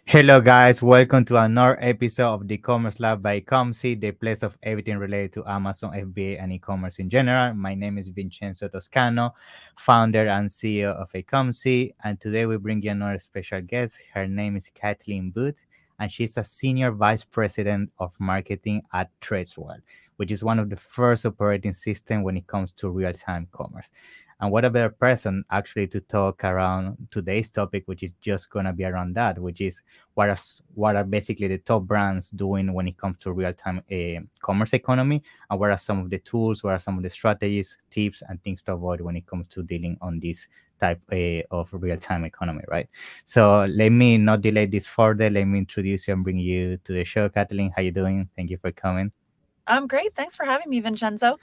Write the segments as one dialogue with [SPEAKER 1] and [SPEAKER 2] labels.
[SPEAKER 1] Hello, guys. Welcome to another episode of the Commerce Lab by Comsi, the place of everything related to Amazon FBA and e-commerce in general. My name is Vincenzo Toscano, founder and CEO of Ecomsi, and today we bring you another special guest. Her name is Kathleen Booth, and she's a senior vice president of marketing at Tradeswell, which is one of the first operating systems when it comes to real-time commerce. And what a better person actually to talk around today's topic, which is just gonna be around that, which is what are basically the top brands doing when it comes to real-time commerce economy, and what are some of the tools, what are some of the strategies, tips, and things to avoid when it comes to dealing on this type of real-time economy, right? So let me not delay this further. Let me introduce you and bring you to the show. Kathleen, how you doing? Thank you for coming.
[SPEAKER 2] I'm great. Thanks for having me, Vincenzo.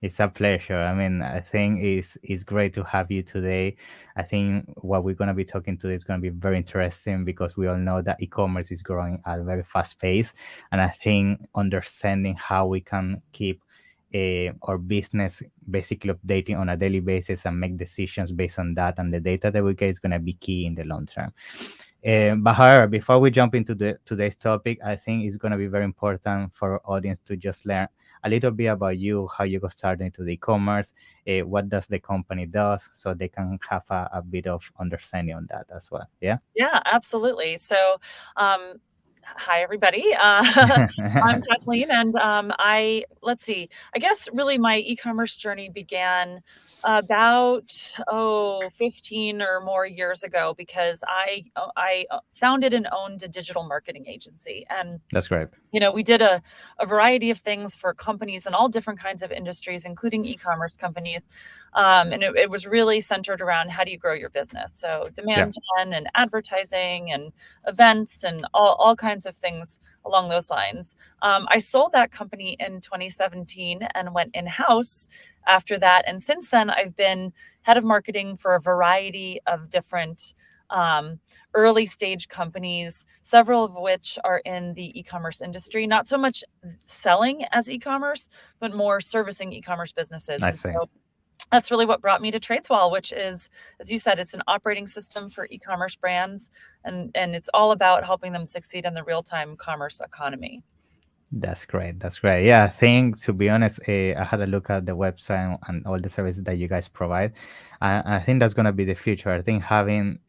[SPEAKER 1] It's a pleasure. I mean, I think it's great to have you today. I think what we're gonna be talking today is gonna be very interesting because we all know that e-commerce is growing at a very fast pace, and I think understanding how we can keep our business basically updating on a daily basis and make decisions based on that and the data that we get is gonna be key in the long term. But however, before we jump into today's topic, I think it's going to be very important for our audience to just learn a little bit about you, how you got started into the e-commerce, what does the company does, so they can have a bit of understanding on that as well. Yeah.
[SPEAKER 2] Yeah, absolutely. So, hi everybody. I'm Kathleen, and let's see. I guess really my e-commerce journey began about 15 or more years ago because I founded and owned a digital marketing agency, and
[SPEAKER 1] That's great.
[SPEAKER 2] we did a variety of things for companies in all different kinds of industries, including e-commerce companies. And it was really centered around how do you grow your business? So
[SPEAKER 1] Yeah.
[SPEAKER 2] demand gen and advertising and events and all kinds of things along those lines. I sold that company in 2017 and went in-house after that. And since then, I've been head of marketing for a variety of different early stage companies, several of which are in the e-commerce industry, not so much selling as e-commerce, but more servicing e-commerce businesses.
[SPEAKER 1] I
[SPEAKER 2] And
[SPEAKER 1] see.
[SPEAKER 2] so that's really what brought me to Tradeswell, which is, as you said, it's an operating system for e-commerce brands, and it's all about helping them succeed in the real-time commerce economy.
[SPEAKER 1] That's great. That's great. Yeah, I think to be honest, I had a look at the website and all the services that you guys provide. I think that's gonna be the future. I think having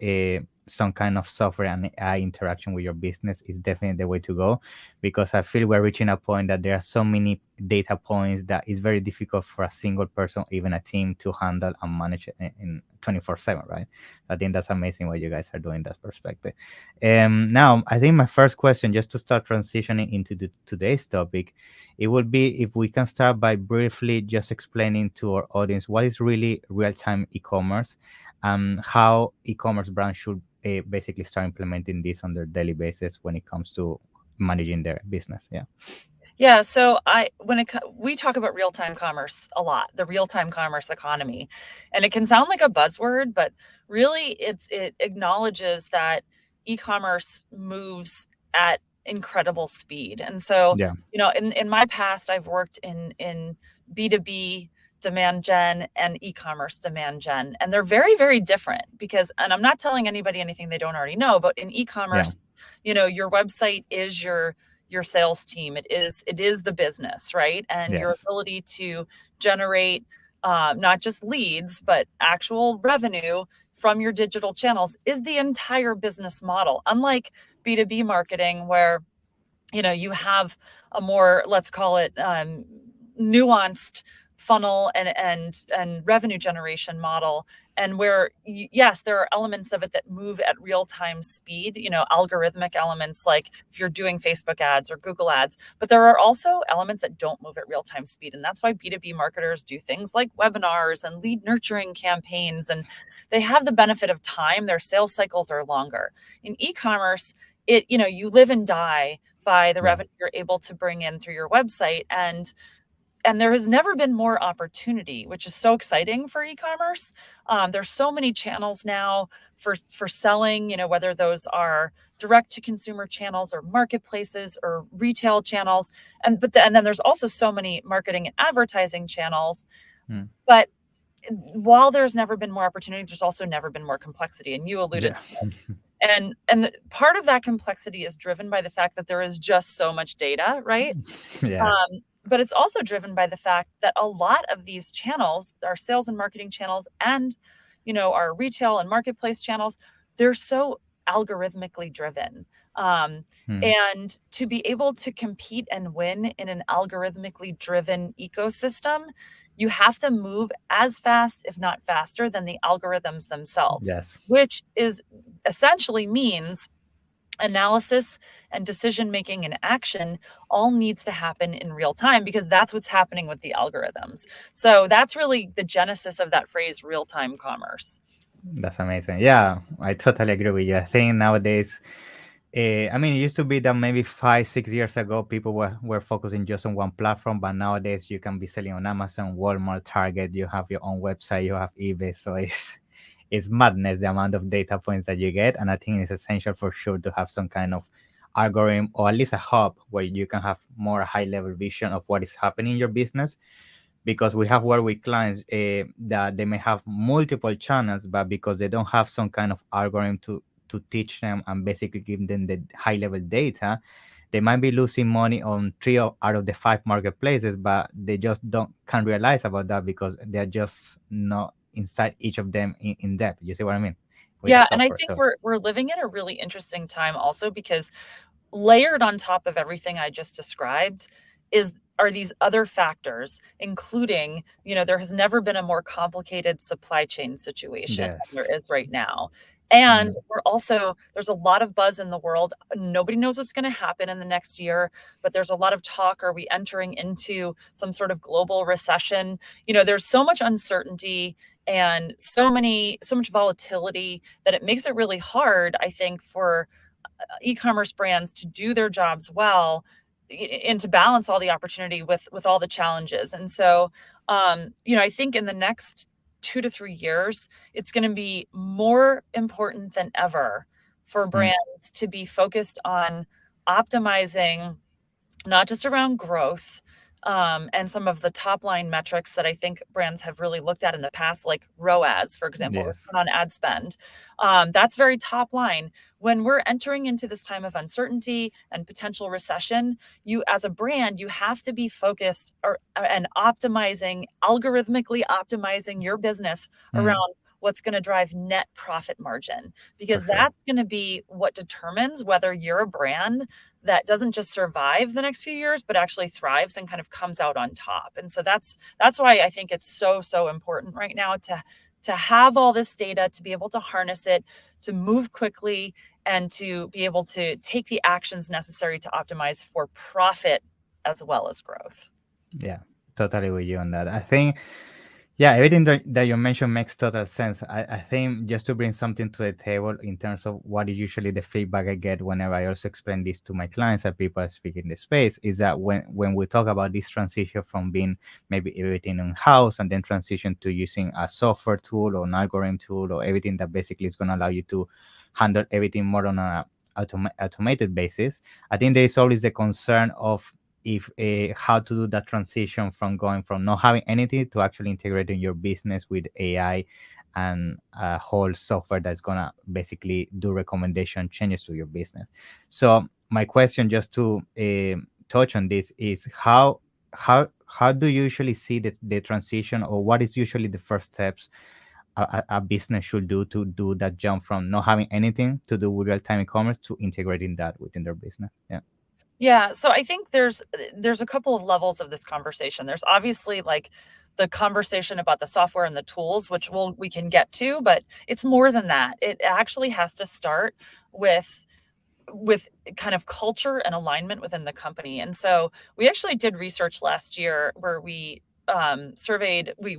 [SPEAKER 1] some kind of software and AI interaction with your business is definitely the way to go, because I feel we're reaching a point that there are so many data points that it's very difficult for a single person, even a team, to handle and manage it in 24/7. Right? I think that's amazing what you guys are doing. That perspective. Now, I think my first question, just to start transitioning into today's topic, it would be if we can start by briefly just explaining to our audience what is really real-time e-commerce and how e-commerce brands should basically start implementing this on their daily basis when it comes to managing their business. Yeah.
[SPEAKER 2] Yeah, so we talk about real-time commerce a lot, the real-time commerce economy, and it can sound like a buzzword, but really it acknowledges that e-commerce moves at incredible speed. And so,
[SPEAKER 1] Yeah.
[SPEAKER 2] in my past, I've worked in B2B demand gen and e-commerce demand gen, and they're very, very different and I'm not telling anybody anything they don't already know, but in
[SPEAKER 1] Yeah.
[SPEAKER 2] e-commerce, your website is your sales team. It is the business, right? And your
[SPEAKER 1] Yes.
[SPEAKER 2] ability to generate not just leads, but actual revenue from your digital channels is the entire business model. Unlike B2B marketing, where you have a more, let's call it, nuanced funnel and revenue generation model, and where yes, there are elements of it that move at real-time speed, algorithmic elements, like if you're doing Facebook ads or Google ads, but there are also elements that don't move at real-time speed. And that's why B2B marketers do things like webinars and lead nurturing campaigns, and they have the benefit of time. Their sales cycles are longer. In e-commerce, you live and die by the
[SPEAKER 1] Yeah.
[SPEAKER 2] revenue you're able to bring in through your website. And there has never been more opportunity, which is so exciting for e-commerce. There's so many channels now for selling, whether those are direct to consumer channels or marketplaces or retail channels. And then there's also so many marketing and advertising channels.
[SPEAKER 1] Mm.
[SPEAKER 2] But while there's never been more opportunity, there's also never been more complexity. And you alluded
[SPEAKER 1] Yeah.
[SPEAKER 2] to it. Part of that complexity is driven by the fact that there is just so much data, right?
[SPEAKER 1] Yeah.
[SPEAKER 2] But it's also driven by the fact that a lot of these channels, our sales and marketing channels, and our retail and marketplace channels, they're so algorithmically driven. And to be able to compete and win in an algorithmically driven ecosystem, you have to move as fast, if not faster, than the algorithms themselves,
[SPEAKER 1] Yes.
[SPEAKER 2] which is essentially means analysis and decision making and action all needs to happen in real time, because that's what's happening with the algorithms. So that's really the genesis of that phrase, real-time commerce.
[SPEAKER 1] That's amazing. Yeah, I totally agree with you. I think nowadays, I mean, it used to be that maybe 5, 6 years ago, people were focusing just on one platform, but nowadays you can be selling on Amazon, Walmart, Target. You have your own website, you have eBay, so it's madness the amount of data points that you get, and I think it's essential for sure to have some kind of algorithm or at least a hub where you can have more high level vision of what is happening in your business, because we have worked with clients that they may have multiple channels, but because they don't have some kind of algorithm to teach them and basically give them the high level data, they might be losing money on out of the 5 marketplaces, but they just can't realize about that because they're just not inside each of them in depth. You see what I mean? With the
[SPEAKER 2] Yeah, and I
[SPEAKER 1] software.
[SPEAKER 2] think
[SPEAKER 1] So
[SPEAKER 2] we're living in a really interesting time also, because layered on top of everything I just described are these other factors, including, there has never been a more complicated supply chain situation than
[SPEAKER 1] yes.
[SPEAKER 2] there is right now. And
[SPEAKER 1] Mm,
[SPEAKER 2] there's a lot of buzz in the world. Nobody knows what's going to happen in the next year, but there's a lot of talk. Are we entering into some sort of global recession? There's so much uncertainty and so much volatility that it makes it really hard, I think, for e-commerce brands to do their jobs well and to balance all the opportunity with all the challenges. And so, I think in the next 2 to 3 years, it's going to be more important than ever for
[SPEAKER 1] mm,
[SPEAKER 2] brands to be focused on optimizing, not just around growth, and some of the top line metrics that I think brands have really looked at in the past, like ROAS, for example,
[SPEAKER 1] yes.
[SPEAKER 2] return on ad spend. That's very top line. When we're entering into this time of uncertainty and potential recession, you as a brand, you have to be focused and algorithmically optimizing your business
[SPEAKER 1] Mm,
[SPEAKER 2] around what's going to drive net profit margin,
[SPEAKER 1] for
[SPEAKER 2] because
[SPEAKER 1] sure.
[SPEAKER 2] that's going to be what determines whether you're a brand that doesn't just survive the next few years, but actually thrives and kind of comes out on top. And so that's why I think it's so important right now to have all this data, to be able to harness it, to move quickly, and to be able to take the actions necessary to optimize for profit as well as growth.
[SPEAKER 1] Yeah, totally with you on that. I think, yeah, everything that you mentioned makes total sense. I think just to bring something to the table in terms of what is usually the feedback I get whenever I also explain this to my clients and people that speak in the space, is that when we talk about this transition from being maybe everything in house and then transition to using a software tool or an algorithm tool or everything that basically is going to allow you to handle everything more on a automated basis, I think there is always the concern of if how to do that transition from going from not having anything to actually integrating your business with AI and a whole software that's gonna basically do recommendation changes to your business. So my question, just to touch on this, is how do you usually see the transition, or what is usually the first steps a business should do to do that jump from not having anything to do with real-time e-commerce to integrating that within their business? Yeah.
[SPEAKER 2] Yeah, so I think there's a couple of levels of this conversation. There's obviously like the conversation about the software and the tools, which we can get to, but it's more than that. It actually has to start with with kind of culture and alignment within the company. And so we actually did research last year where we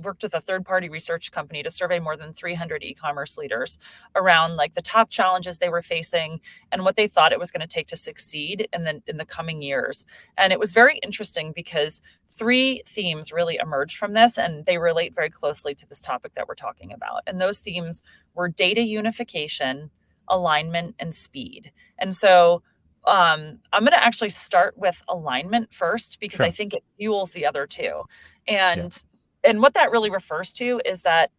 [SPEAKER 2] worked with a third party research company to survey more than 300 e-commerce leaders around like the top challenges they were facing and what they thought it was going to take to succeed in the coming years. And it was very interesting because three themes really emerged from this, and they relate very closely to this topic that we're talking about. And those themes were data unification, alignment, and speed. And so I'm going to actually start with alignment first, because I
[SPEAKER 1] Sure.
[SPEAKER 2] think it fuels the other two.
[SPEAKER 1] Yeah.
[SPEAKER 2] And what that really refers to is that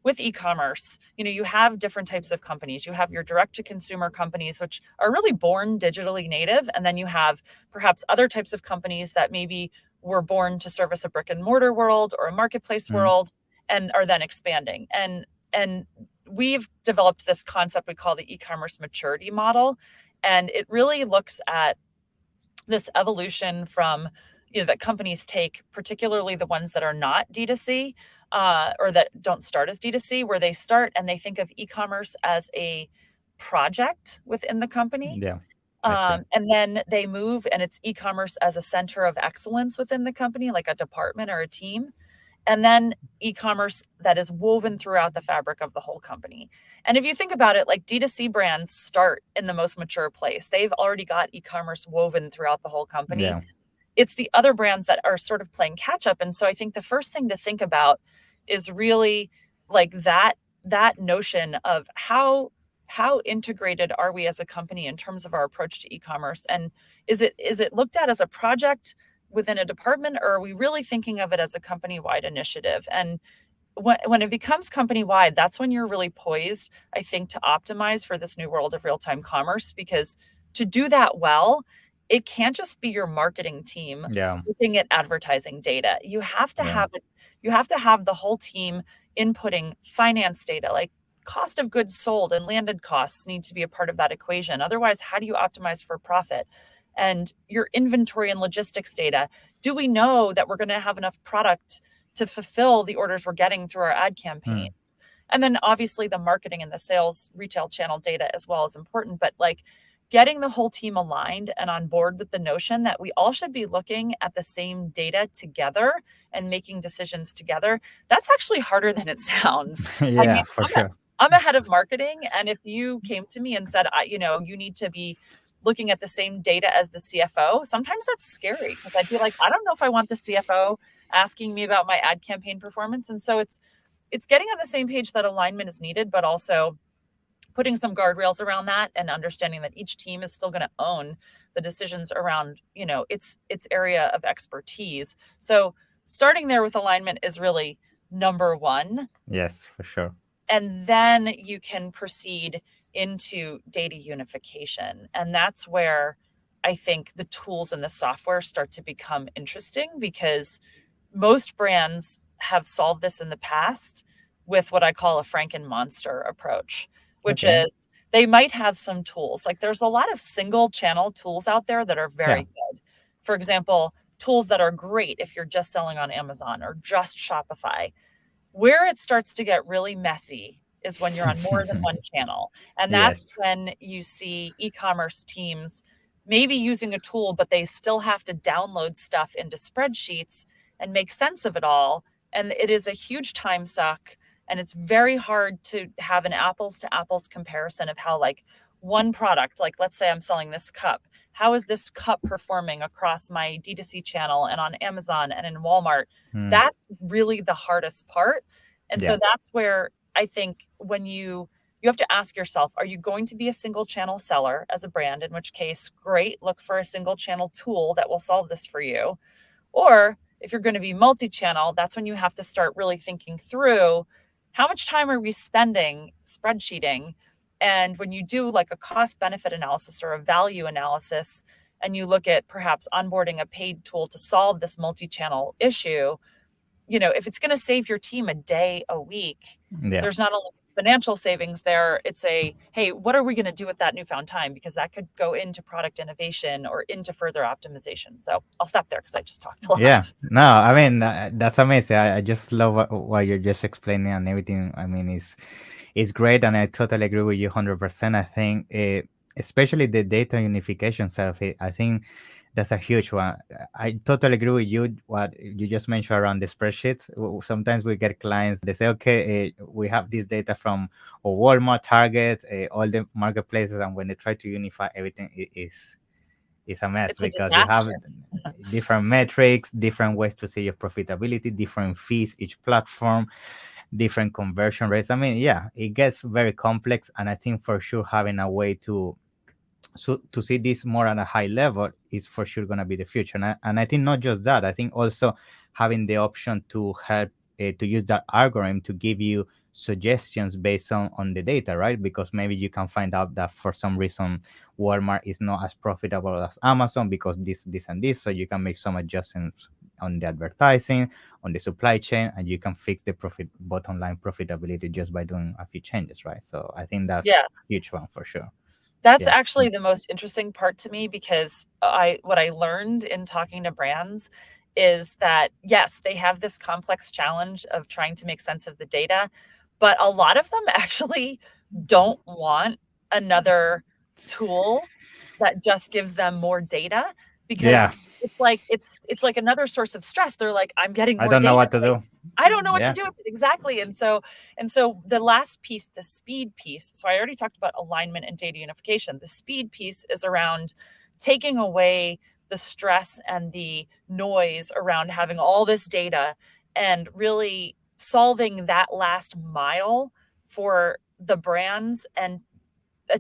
[SPEAKER 2] with e-commerce, you have different types of companies. You have your direct to consumer companies, which are really born digitally native. And then you have perhaps other types of companies that maybe were born to service a brick and mortar world or a marketplace
[SPEAKER 1] Mm.
[SPEAKER 2] world and are then expanding. And we've developed this concept we call the e-commerce maturity model. And it really looks at this evolution from, that companies take, particularly the ones that are not D2C, or that don't start as D2C, where they start and they think of e-commerce as a project within the company.
[SPEAKER 1] Yeah, I see.
[SPEAKER 2] And then they move and it's e-commerce as a center of excellence within the company, like a department or a team. And then e-commerce that is woven throughout the fabric of the whole company. And if you think about it, like D2C brands start in the most mature place. They've already got e-commerce woven throughout the whole company.
[SPEAKER 1] Yeah,
[SPEAKER 2] It's the other brands that are sort of playing catch up. And so I think the first thing to think about is really like that notion of how integrated are we as a company in terms of our approach to e-commerce, and is it looked at as a project within a department, or are we really thinking of it as a company-wide initiative? And when it becomes company-wide, that's when you're really poised, I think, to optimize for this new world of real-time commerce, because to do that well, it can't just be your marketing team
[SPEAKER 1] yeah,
[SPEAKER 2] looking at advertising data. You have to
[SPEAKER 1] yeah,
[SPEAKER 2] have it, you have to have the whole team inputting finance data, like cost of goods sold and landed costs need to be a part of that equation. Otherwise, how do you optimize for profit? And your inventory and logistics data. Do we know that we're going to have enough product to fulfill the orders we're getting through our ad campaigns?
[SPEAKER 1] mm,
[SPEAKER 2] And then obviously the marketing and the sales retail channel data as well is important, but like getting the whole team aligned and on board with the notion that we all should be looking at the same data together and making decisions together. That's actually harder than it sounds. I mean,
[SPEAKER 1] yeah, for sure.
[SPEAKER 2] I'm a head of marketing, and if you came to me and said, you need to be looking at the same data as the CFO, sometimes that's scary because I'd be like, I don't know if I want the CFO asking me about my ad campaign performance. And so it's getting on the same page that alignment is needed, but also putting some guardrails around that and understanding that each team is still going to own the decisions around, its area of expertise. So starting there with alignment is really number one.
[SPEAKER 1] Yes, for sure.
[SPEAKER 2] And then you can proceed into data unification. And that's where I think the tools and the software start to become interesting, because most brands have solved this in the past with what I call a Franken-Monster approach, which
[SPEAKER 1] Okay.
[SPEAKER 2] is they might have some tools. Like there's a lot of single channel tools out there that are
[SPEAKER 1] Yeah.
[SPEAKER 2] very good. For example, tools that are great if you're just selling on Amazon or just Shopify. Where it starts to get really messy is when you're on more than one channel. And that's
[SPEAKER 1] Yes.
[SPEAKER 2] when you see e-commerce teams maybe using a tool, but they still have to download stuff into spreadsheets and make sense of it all. And it is a huge time suck. And it's very hard to have an apples to apples comparison of how, like, one product, like let's say I'm selling this cup. How is this cup performing across my D2C channel and on Amazon and in Walmart?
[SPEAKER 1] Mm,
[SPEAKER 2] That's really the hardest part. And so
[SPEAKER 1] yeah.
[SPEAKER 2] that's where I think when you have to ask yourself, are you going to be a single channel seller as a brand? In which case, great, look for a single channel tool that will solve this for you. Or if you're going to be multi-channel, that's when you have to start really thinking through how much time are we spending spreadsheeting? And when you do like a cost benefit analysis or a value analysis, and you look at perhaps onboarding a paid tool to solve this multi-channel issue, if it's going to save your team a day a week,
[SPEAKER 1] Yeah.
[SPEAKER 2] there's not only financial savings there, it's hey, what are we going to do with that newfound time? Because that could go into product innovation or into further optimization. So I'll stop there because I just talked a
[SPEAKER 1] Yeah.
[SPEAKER 2] lot.
[SPEAKER 1] No, I mean, that's amazing. I just love what you're just explaining and everything. I mean, it's great, and I totally agree with you 100%. I think, especially the data unification side of it, I think that's a huge one. I totally agree with you. What you just mentioned around the spreadsheets. Sometimes we get clients. They say, "Okay, we have this data from Walmart, Target, all the marketplaces," and when they try to unify everything, it is a mess
[SPEAKER 2] It's a
[SPEAKER 1] because you have
[SPEAKER 2] disaster.
[SPEAKER 1] different metrics, different ways to see your profitability, different fees each platform, different conversion rates. I mean, yeah, it gets very complex, and I think for sure having a way to see this more at a high level is for sure going to be the future. And I think not just that, I think also having the option to help to use that algorithm to give you suggestions based on the data, right? Because maybe you can find out that for some reason Walmart is not as profitable as Amazon because this and this, so you can make some adjustments on the advertising, on the supply chain, and you can fix the profit bottom line profitability just by doing a few changes, right? So I think that's
[SPEAKER 2] Yeah.
[SPEAKER 1] a huge one for sure.
[SPEAKER 2] That's
[SPEAKER 1] Yeah.
[SPEAKER 2] actually the most interesting part to me, because what I learned in talking to brands is that yes, they have this complex challenge of trying to make sense of the data, but a lot of them actually don't want another tool that just gives them more data, because
[SPEAKER 1] Yeah.
[SPEAKER 2] it's like another source of stress. They're like, I'm getting
[SPEAKER 1] I
[SPEAKER 2] more
[SPEAKER 1] don't know
[SPEAKER 2] data.
[SPEAKER 1] what to
[SPEAKER 2] Like,
[SPEAKER 1] do.
[SPEAKER 2] I don't know what to
[SPEAKER 1] Yeah.
[SPEAKER 2] do with it. Exactly. And so the last piece, the speed piece. So I already talked about alignment and data unification. The speed piece is around taking away the stress and the noise around having all this data, and really solving that last mile for the brands, and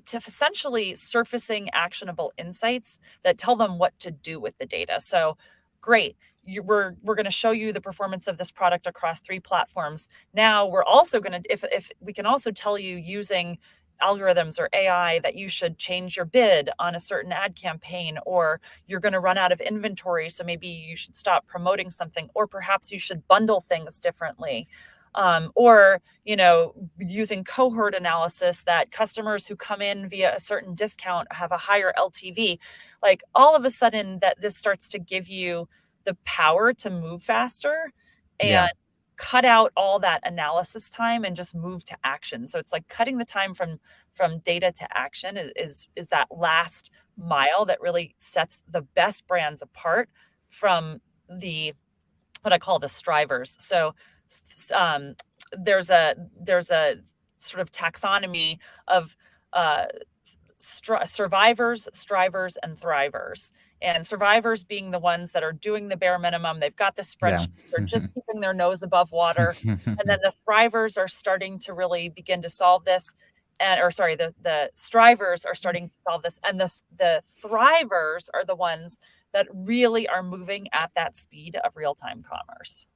[SPEAKER 2] to essentially surfacing actionable insights that tell them what to do with the data. So, great. We're going to show you the performance of this product across 3 platforms. Now we're also going to, if we can also tell you using algorithms or AI that you should change your bid on a certain ad campaign, or you're going to run out of inventory, so maybe you should stop promoting something, or perhaps you should bundle things differently. Or using cohort analysis, that customers who come in via a certain discount have a higher LTV. Like, all of a sudden, that this starts to give you the power to move faster
[SPEAKER 1] Yeah.
[SPEAKER 2] and cut out all that analysis time and just move to action. So it's like cutting the time from data to action is that last mile that really sets the best brands apart from the what I call the strivers. So um, there's a sort of taxonomy of uh, survivors, strivers, and thrivers. And survivors being the ones that are doing the bare minimum. They've got the
[SPEAKER 1] Yeah.
[SPEAKER 2] spreadsheet. They're just keeping their nose above water. And then the thrivers are starting to really begin to solve this. Or sorry, the strivers are starting to solve this. And the thrivers are the ones that really are moving at that speed of real-time commerce.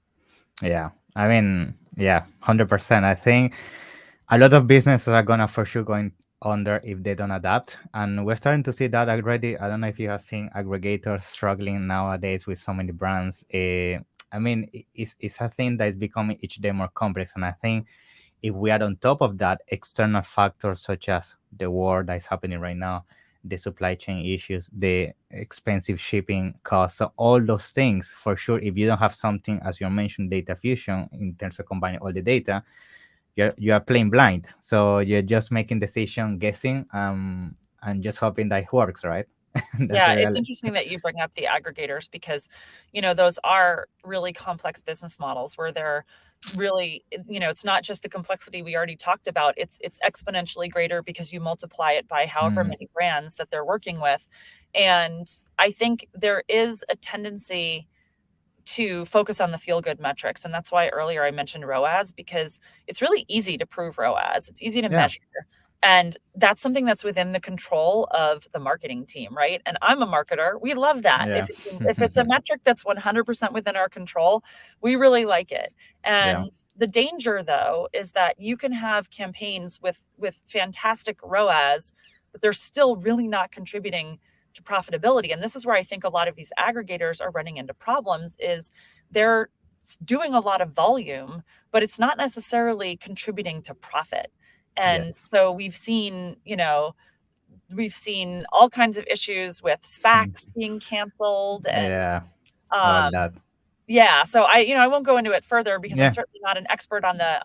[SPEAKER 1] Yeah. I mean, yeah, 100%. I think a lot of businesses are gonna for sure going under if they don't adapt, and we're starting to see that already. I don't know if you have seen aggregators struggling nowadays with so many brands. I mean, it's a thing that is becoming each day more complex, and I think if we add on top of that external factors such as the war that is happening right now, the supply chain issues, the expensive shipping costs, so all those things, for sure, if you don't have something, as you mentioned, data fusion in terms of combining all the data, you are playing blind. So you're just making decision guessing, and just hoping that it works, right? That's
[SPEAKER 2] Yeah,
[SPEAKER 1] the
[SPEAKER 2] it's
[SPEAKER 1] reality.
[SPEAKER 2] interesting that you bring up the aggregators, because, those are really complex business models where they're really, it's not just the complexity we already talked about. It's exponentially greater because you multiply it by however
[SPEAKER 1] Mm,
[SPEAKER 2] many brands that they're working with. And I think there is a tendency to focus on the feel good metrics. And that's why earlier I mentioned ROAS, because it's really easy to prove ROAS. It's easy to
[SPEAKER 1] yeah,
[SPEAKER 2] measure. And that's something that's within the control of the marketing team, right? And I'm a marketer. We love that.
[SPEAKER 1] yeah.
[SPEAKER 2] If it's a metric that's 100% within our control, we really like it.
[SPEAKER 1] Yeah,
[SPEAKER 2] And the danger, though, is that you can have campaigns with fantastic ROAS, but they're still really not contributing to profitability. And this is where I think a lot of these aggregators are running into problems, is they're doing a lot of volume, but it's not necessarily contributing to profit. And
[SPEAKER 1] yes.
[SPEAKER 2] so we've seen all kinds of issues with SPACs being canceled. And
[SPEAKER 1] Yeah, all
[SPEAKER 2] um,
[SPEAKER 1] that.
[SPEAKER 2] yeah, so I won't go into it further, because I'm
[SPEAKER 1] Yeah.
[SPEAKER 2] certainly not an expert on the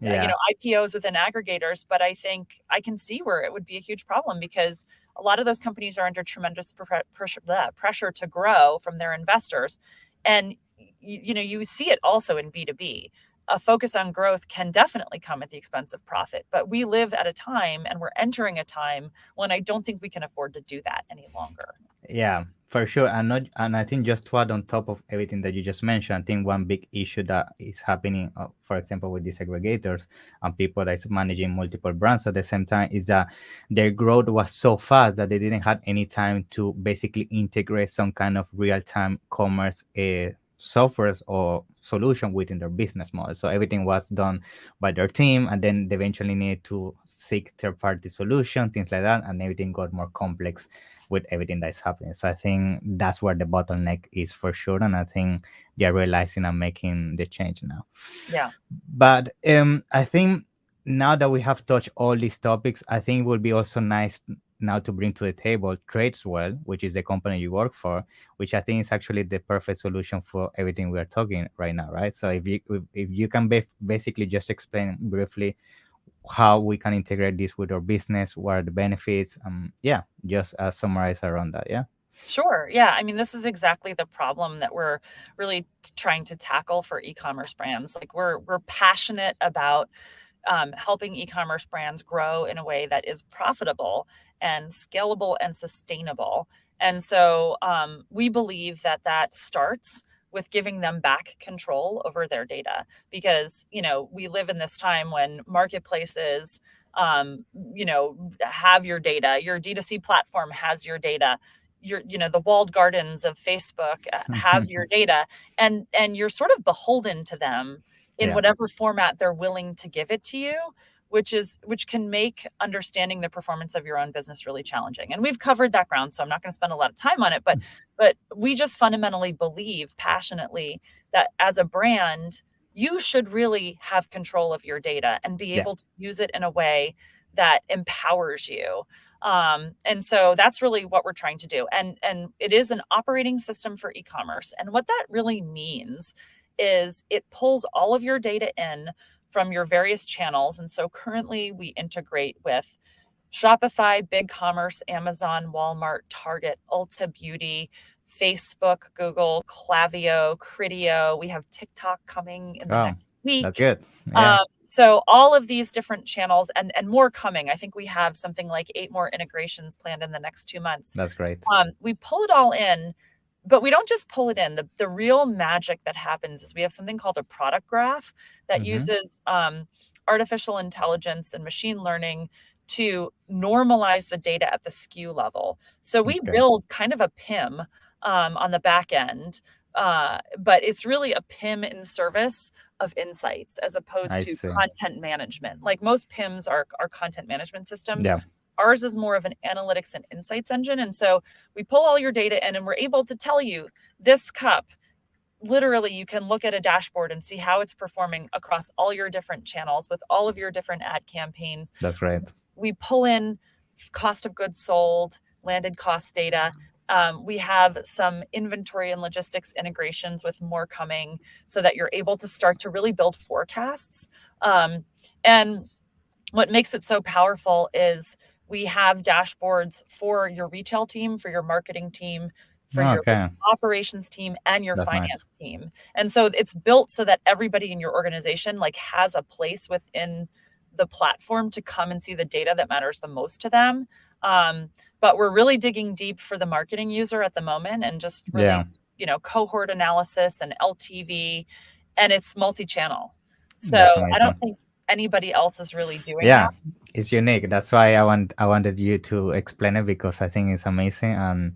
[SPEAKER 1] Yeah.
[SPEAKER 2] IPOs within aggregators, but I think I can see where it would be a huge problem, because a lot of those companies are under tremendous pressure to grow from their investors. And you see it also in B2B. A focus on growth can definitely come at the expense of profit, but we live at a time, and we're entering a time when I don't think we can afford to do that any longer.
[SPEAKER 1] Yeah, for sure. And I think just to add on top of everything that you just mentioned, I think one big issue that is happening, for example, with these aggregators and people that is managing multiple brands at the same time, is that their growth was so fast that they didn't have any time to basically integrate some kind of real-time commerce softwares or solution within their business model. So everything was done by their team, and then they eventually need to seek third-party solution, things like that, and everything got more complex with everything that's happening. So I think that's where the bottleneck is for sure, and I think they're realizing and making the change now.
[SPEAKER 2] Yeah.
[SPEAKER 1] But I think now that we have touched all these topics, I think it would be also nice now to bring to the table Tradeswell, which is the company you work for, which I think is actually the perfect solution for everything we are talking right now, right? So if you can basically just explain briefly how we can integrate this with our business, what are the benefits, yeah, just summarize around that, yeah.
[SPEAKER 2] Sure. Yeah. I mean, this is exactly the problem that we're really trying to tackle for e-commerce brands. Like we're passionate about helping e-commerce brands grow in a way that is profitable and scalable and sustainable. And so we believe that that starts with giving them back control over their data, because we live in this time when marketplaces have your data. Your D2C platform has your data. The walled gardens of Facebook have your data, and you're sort of beholden to them in
[SPEAKER 1] Yeah,
[SPEAKER 2] whatever format they're willing to give it to you, which can make understanding the performance of your own business really challenging. And we've covered that ground, so I'm not going to spend a lot of time on it, but we just fundamentally believe passionately that as a brand, you should really have control of your data and be
[SPEAKER 1] yeah,
[SPEAKER 2] able to use it in a way that empowers you. And so that's really what we're trying to do. And it is an operating system for e-commerce. And what that really means is it pulls all of your data in from your various channels. And so currently we integrate with Shopify, BigCommerce, Amazon, Walmart, Target, Ulta Beauty, Facebook, Google, Klaviyo, Criteo. We have TikTok coming in the
[SPEAKER 1] oh,
[SPEAKER 2] next
[SPEAKER 1] that's
[SPEAKER 2] week.
[SPEAKER 1] good, yeah,
[SPEAKER 2] So all of these different channels and more coming. I think we have something like 8 more integrations planned in the next 2 months.
[SPEAKER 1] that's great.
[SPEAKER 2] We pull it all in, but we don't just pull it in. The real magic that happens is we have something called a product graph that
[SPEAKER 1] Mm-hmm.
[SPEAKER 2] uses artificial intelligence and machine learning to normalize the data at the SKU level. So we
[SPEAKER 1] Okay,
[SPEAKER 2] build kind of a PIM on the back end, but it's really a PIM in service of insights as opposed
[SPEAKER 1] I
[SPEAKER 2] to
[SPEAKER 1] see.
[SPEAKER 2] content management. Like most PIMs are content management systems.
[SPEAKER 1] Yeah,
[SPEAKER 2] Ours is more of an analytics and insights engine. And so we pull all your data in and we're able to tell you this cup. Literally, you can look at a dashboard and see how it's performing across all your different channels with all of your different ad campaigns.
[SPEAKER 1] that's great.
[SPEAKER 2] We pull in cost of goods sold, landed cost data. We have some inventory and logistics integrations with more coming so that you're able to start to really build forecasts. And what makes it so powerful is we have dashboards for your retail team, for your marketing team, for your
[SPEAKER 1] Okay,
[SPEAKER 2] operations team, and your
[SPEAKER 1] that's nice.
[SPEAKER 2] finance team. And so it's built so that everybody in your organization like has a place within the platform to come and see the data that matters the most to them. But we're really digging deep for the marketing user at the moment and just
[SPEAKER 1] Yeah,
[SPEAKER 2] released, cohort analysis and LTV, and it's multi-channel. So
[SPEAKER 1] that's
[SPEAKER 2] I don't
[SPEAKER 1] amazing.
[SPEAKER 2] think anybody else is really doing that.
[SPEAKER 1] Yeah, it's unique. That's why I wanted you to explain it, because I think it's amazing. And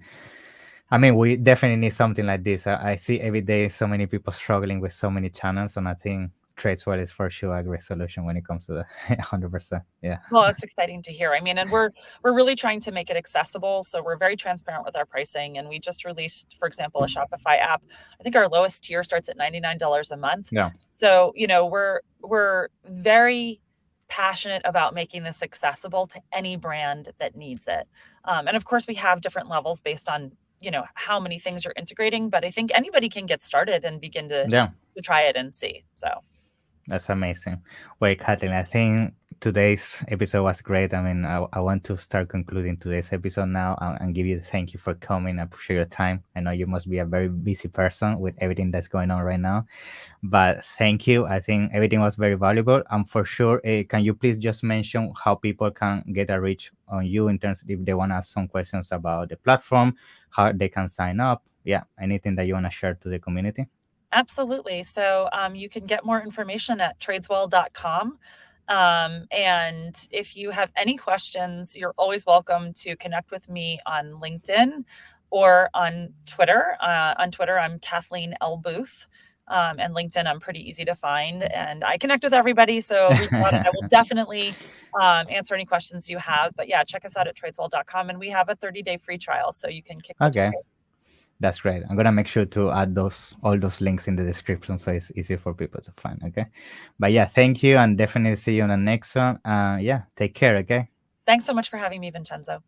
[SPEAKER 1] I mean, we definitely need something like this. I see every day so many people struggling with so many channels, and I think Tradeswell is for sure a great solution when it comes to the 100%. Yeah.
[SPEAKER 2] Well, it's exciting to hear. I mean, and we're really trying to make it accessible. So we're very transparent with our pricing. And we just released, for example, a Shopify app. I think our lowest tier starts at $99 a month.
[SPEAKER 1] Yeah.
[SPEAKER 2] So, we're very passionate about making this accessible to any brand that needs it. And of course, we have different levels based on, how many things you're integrating. But I think anybody can get started and begin to
[SPEAKER 1] Yeah.
[SPEAKER 2] try it and see. So.
[SPEAKER 1] That's amazing. Well, Kathleen, I think today's episode was great. I mean, I want to start concluding today's episode now, and give you thank you for coming. I appreciate your time. I know you must be a very busy person with everything that's going on right now, but thank you. I think everything was very valuable. And for sure, can you please just mention how people can get a reach on you in terms of if they want to ask some questions about the platform, how they can sign up? Yeah, anything that you want to share to the community?
[SPEAKER 2] Absolutely. So you can get more information at tradeswell.com. And if you have any questions, you're always welcome to connect with me on LinkedIn or on Twitter. On Twitter, I'm Kathleen L. Booth. And LinkedIn, I'm pretty easy to find, and I connect with everybody. So reach out and I will definitely answer any questions you have. But yeah, check us out at tradeswell.com, and we have a 30-day free trial, so you can kick the
[SPEAKER 1] Okay.
[SPEAKER 2] tires.
[SPEAKER 1] That's great. I'm gonna make sure to add all those links in the description so it's easy for people to find. Okay. But yeah, thank you, and definitely see you on the next one. Yeah, take care. Okay.
[SPEAKER 2] Thanks so much for having me, Vincenzo.